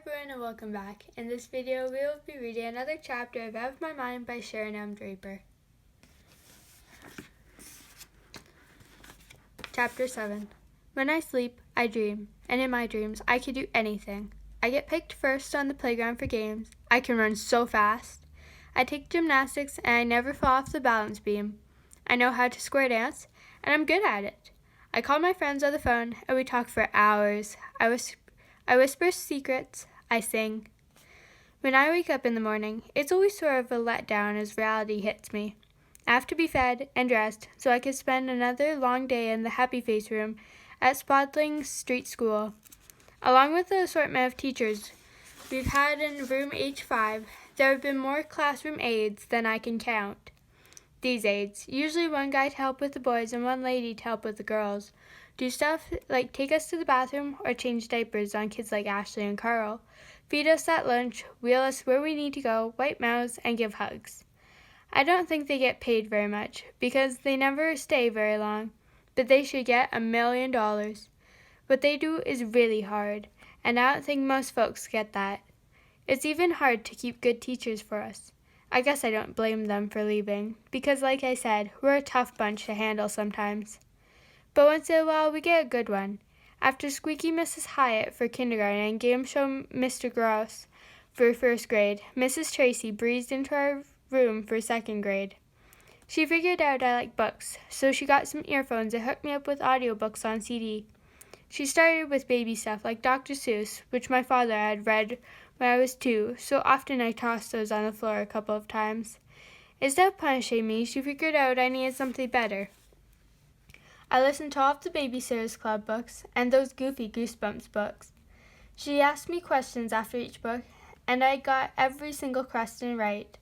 everyone and welcome back. In this video, we will be reading another chapter of Out of My Mind by Sharon M. Draper. Chapter 7. When I sleep, I dream, and in my dreams, I can do anything. I get picked first on the playground for games. I can run so fast. I take gymnastics, and I never fall off the balance beam. I know how to square dance, and I'm good at it. I call my friends on the phone, and we talk for hours. I whisper secrets. I sing. When I wake up in the morning, it's always sort of a letdown as reality hits me. I have to be fed and dressed so I can spend another long day in the happy face room at Spalding Street School. Along with the assortment of teachers we've had in room H5, there have been more classroom aides than I can count. These aides, usually one guy to help with the boys and one lady to help with the girls, do stuff like take us to the bathroom or change diapers on kids like Ashley and Carl, feed us at lunch, wheel us where we need to go, wipe mouths, and give hugs. I don't think they get paid very much because they never stay very long, but they should get $1 million. What they do is really hard, and I don't think most folks get that. It's even hard to keep good teachers for us. I guess I don't blame them for leaving, because like I said, we're a tough bunch to handle sometimes. But once in a while, we get a good one. After squeaky Mrs. Hyatt for kindergarten and game show Mr. Gross for first grade, Mrs. Tracy breezed into our room for second grade. She figured out I like books, so she got some earphones and hooked me up with audiobooks on CD. She started with baby stuff like Dr. Seuss, which my father had read when I was 2, so often I tossed those on the floor a couple of times. Instead of punishing me, she figured out I needed something better. I listened to all of the Babysitters Club books and those goofy Goosebumps books. She asked me questions after each book, and I got every single question right.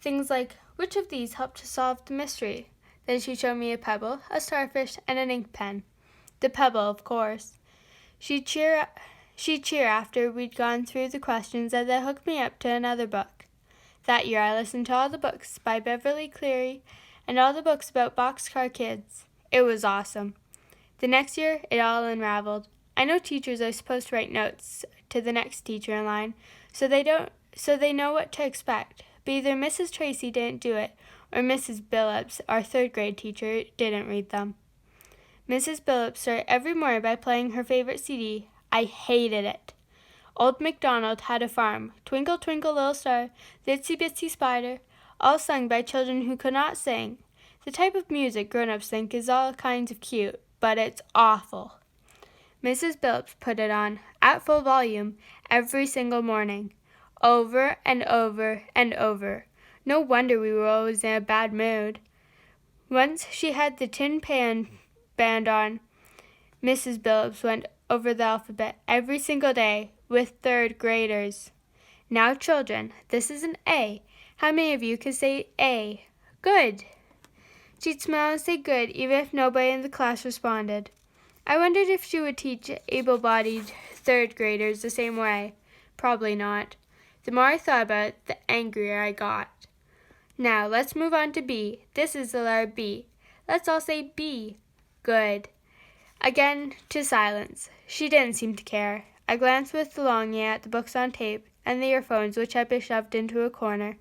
Things like, which of these helped to solve the mystery? Then she showed me a pebble, a starfish, and an ink pen. The pebble, of course. She'd cheer after we'd gone through the questions and then hook me up to another book. That year I listened to all the books by Beverly Cleary and all the books about boxcar kids. It was awesome. The next year, it all unraveled. I know teachers are supposed to write notes to the next teacher in line, so they know what to expect. But either Mrs. Tracy didn't do it, or Mrs. Billups, our third grade teacher, didn't read them. Mrs. Billups started every morning by playing her favorite CD. I hated it. Old MacDonald Had a Farm, Twinkle, Twinkle, Little Star, The Itsy Bitsy Spider, all sung by children who could not sing. The type of music grown-ups think is all kinds of cute, but it's awful. Mrs. Billups put it on, at full volume, every single morning, over and over and over. No wonder we were always in a bad mood. Once she had the Tin Pan Band on. Mrs. Billups went over the alphabet every single day with third graders. Now, children, this is an A. How many of you can say A? Good. She'd smile and say good, even if nobody in the class responded. I wondered if she would teach able-bodied third graders the same way. Probably not. The more I thought about it, the angrier I got. Now, let's move on to B. This is the letter B. Let's all say B. Good. Again, to silence. She didn't seem to care. I glanced with longing at the books on tape and the earphones which had been shoved into a corner.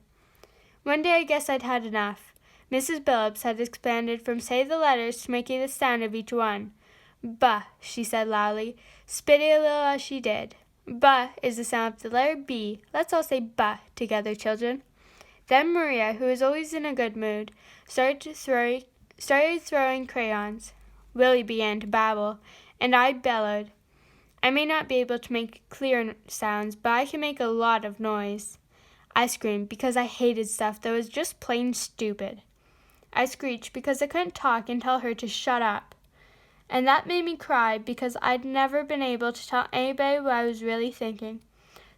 One day I guess I'd had enough. Mrs. Billups had expanded from say the letters to making the sound of each one. Buh, she said loudly, spitting a little as she did. Buh is the sound of the letter B. Let's all say buh together, children. Then Maria, who was always in a good mood, started throwing crayons. Willie began to babble, and I bellowed. I may not be able to make clear sounds, but I can make a lot of noise. I screamed because I hated stuff that was just plain stupid. I screeched because I couldn't talk and tell her to shut up. And that made me cry because I'd never been able to tell anybody what I was really thinking.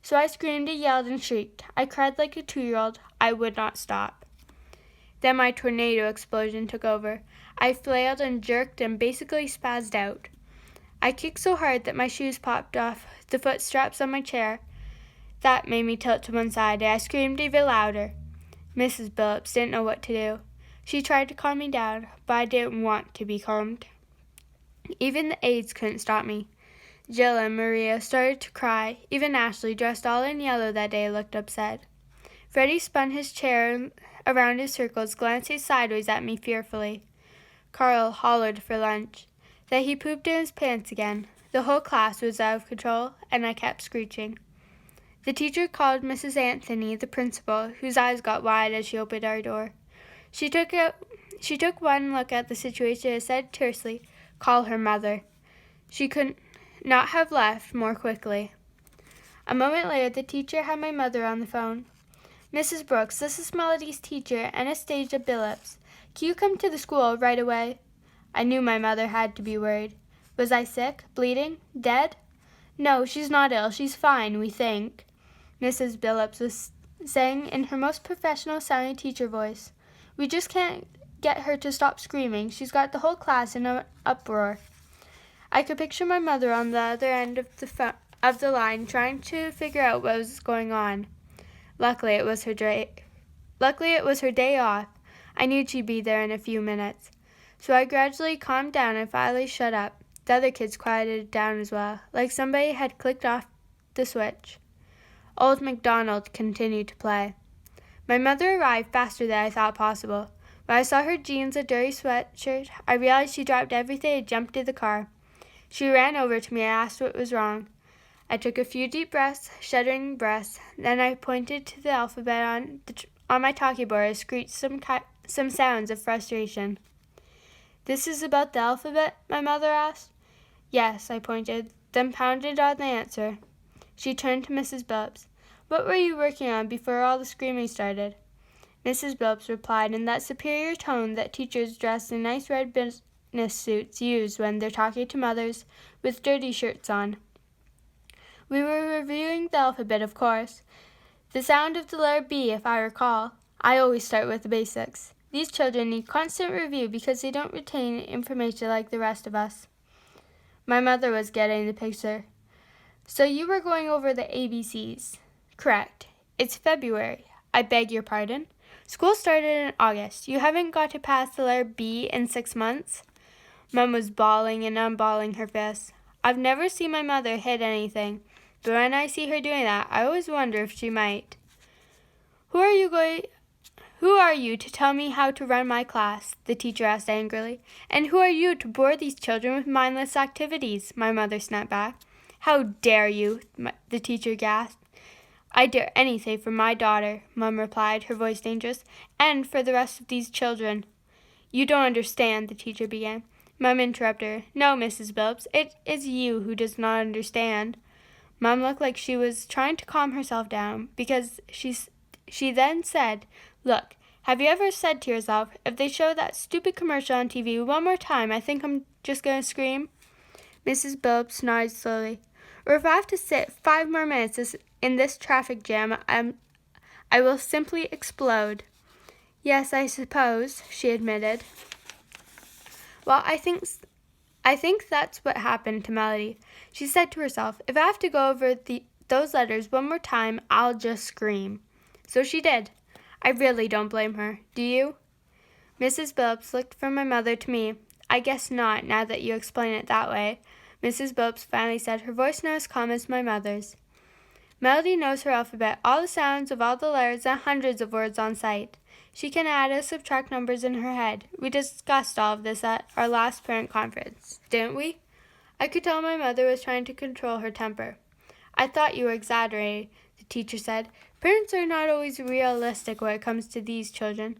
So I screamed and yelled and shrieked. I cried like a 2-year-old. I would not stop. Then my tornado explosion took over. I flailed and jerked and basically spazzed out. I kicked so hard that my shoes popped off the foot straps on my chair. That made me tilt to one side, and I screamed even louder. Mrs. Billups didn't know what to do. She tried to calm me down, but I didn't want to be calmed. Even the aides couldn't stop me. Jill and Maria started to cry. Even Ashley, dressed all in yellow that day, looked upset. Freddie spun his chair around in circles, glancing sideways at me fearfully. Carl hollered for lunch. Then he pooped in his pants again. The whole class was out of control, and I kept screeching. The teacher called Mrs. Anthony, the principal, whose eyes got wide as she opened our door. She took one look at the situation and said tersely, "Call her mother." She could not have left more quickly. A moment later, the teacher had my mother on the phone. "Mrs. Brooks, this is Melody's teacher, Anastasia Billups. Can you come to the school right away?" I knew my mother had to be worried. Was I sick? Bleeding? Dead? "No, she's not ill. She's fine, we think," Mrs. Billups was saying in her most professional-sounding teacher voice. "We just can't get her to stop screaming. She's got the whole class in an uproar." I could picture my mother on the other end of the line trying to figure out what was going on. Luckily, it was her day off. I knew she'd be there in a few minutes. So I gradually calmed down and finally shut up. The other kids quieted down as well, like somebody had clicked off the switch. Old MacDonald continued to play. My mother arrived faster than I thought possible. When I saw her jeans and dirty sweatshirt, I realized she dropped everything and jumped in the car. She ran over to me and asked what was wrong. I took a few deep breaths, shuddering breaths. Then I pointed to the alphabet on my talkie board and screeched some sounds of frustration. "This is about the alphabet?" my mother asked. "Yes," I pointed, then pounded on the answer. She turned to Mrs. Billups. "What were you working on before all the screaming started?" Mrs. Billups replied in that superior tone that teachers dressed in nice red business suits use when they're talking to mothers with dirty shirts on. "We were reviewing the alphabet, of course. The sound of the letter B, if I recall. I always start with the basics. These children need constant review because they don't retain information like the rest of us." My mother was getting the picture. "So you were going over the ABCs?" "Correct. It's February. I beg your pardon? School started in August. You haven't got to pass the letter B in 6 months?" Mum was bawling and unballing her fists. I've never seen my mother hit anything, but when I see her doing that, I always wonder if she might. Who are you to tell me how to run my class?" the teacher asked angrily. "And who are you to bore these children with mindless activities?" my mother snapped back. "How dare you?" the teacher gasped. "I dare anything for my daughter," Mum replied, her voice dangerous, "and for the rest of these children." "You don't understand," the teacher began. Mum interrupted her. "No, Mrs. Billups, it is you who does not understand." Mum looked like she was trying to calm herself down, because she then said, "Look, have you ever said to yourself, if they show that stupid commercial on TV one more time, I think I'm just going to scream?" Mrs. Billups nodded slowly. "Or if I have to sit 5 more minutes in this traffic jam, I will simply explode." "Yes, I suppose," she admitted. "Well, I think that's what happened to Melody. She said to herself, if I have to go over those letters one more time, I'll just scream. So she did. I really don't blame her. Do you?" Mrs. Billups looked from my mother to me. "I guess not, now that you explain it that way," Mrs. Billups finally said, her voice not as calm as my mother's. "Melody knows her alphabet, all the sounds of all the letters and hundreds of words on sight. She can add and subtract numbers in her head. We discussed all of this at our last parent conference, didn't we?" I could tell my mother was trying to control her temper. "I thought you were exaggerating," the teacher said. "Parents are not always realistic when it comes to these children."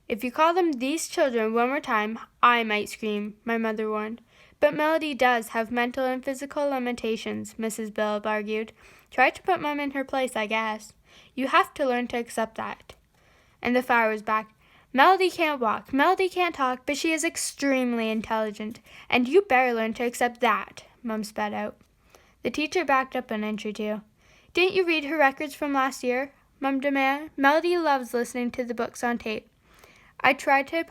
"If you call them these children one more time, I might scream," my mother warned. "But Melody does have mental and physical limitations," Mrs. Billups argued. "Try to put Mum in her place, I guess. You have to learn to accept that." And the fire was back. "Melody can't walk, Melody can't talk, but she is extremely intelligent, and you better learn to accept that," Mum spat out. The teacher backed up an inch or two. "Didn't you read her records from last year?" Mum demanded. "Melody loves listening to the books on tape." I tried to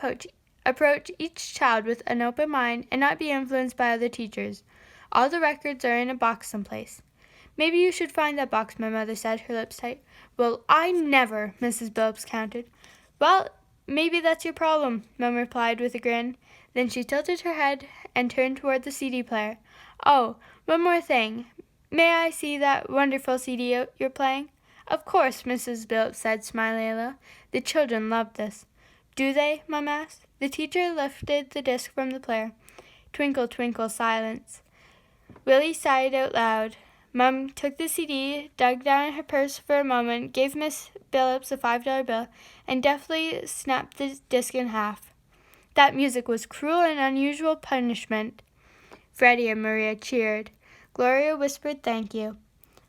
approach each child with an open mind and not be influenced by other teachers. "All the records are in a box someplace." "Maybe you should find that box," my mother said, her lips tight. "Well, I never," Mrs. Billups countered. "Well, maybe that's your problem, Mum replied with a grin. Then she tilted her head and turned toward the CD player. Oh, one more thing. May I see that wonderful CD you're playing? Of course, Mrs. Billups said, smiling a little. The children loved this. Do they? Mum asked. The teacher lifted the disc from the player. Twinkle, twinkle, silence. Willie sighed out loud. Mum took the CD, dug down in her purse for a moment, gave Miss Billups a $5 bill, and deftly snapped the disc in half. That music was cruel and unusual punishment. Freddie and Maria cheered. Gloria whispered thank you.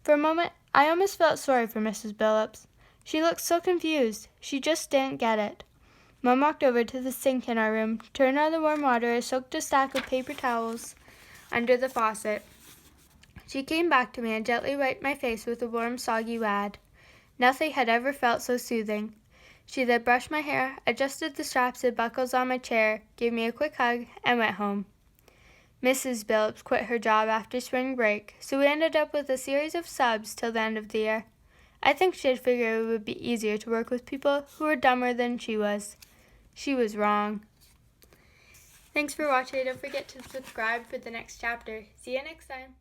For a moment, I almost felt sorry for Mrs. Billups. She looked so confused. She just didn't get it. Mum walked over to the sink in our room, turned on the warm water, and soaked a stack of paper towels under the faucet. She came back to me and gently wiped my face with a warm, soggy wad. Nothing had ever felt so soothing. She then brushed my hair, adjusted the straps and buckles on my chair, gave me a quick hug, and went home. Mrs. Billups quit her job after spring break, so we ended up with a series of subs till the end of the year. I think she had figured it would be easier to work with people who were dumber than she was. She was wrong. Thanks for watching. Don't forget to subscribe for the next chapter. See you next time.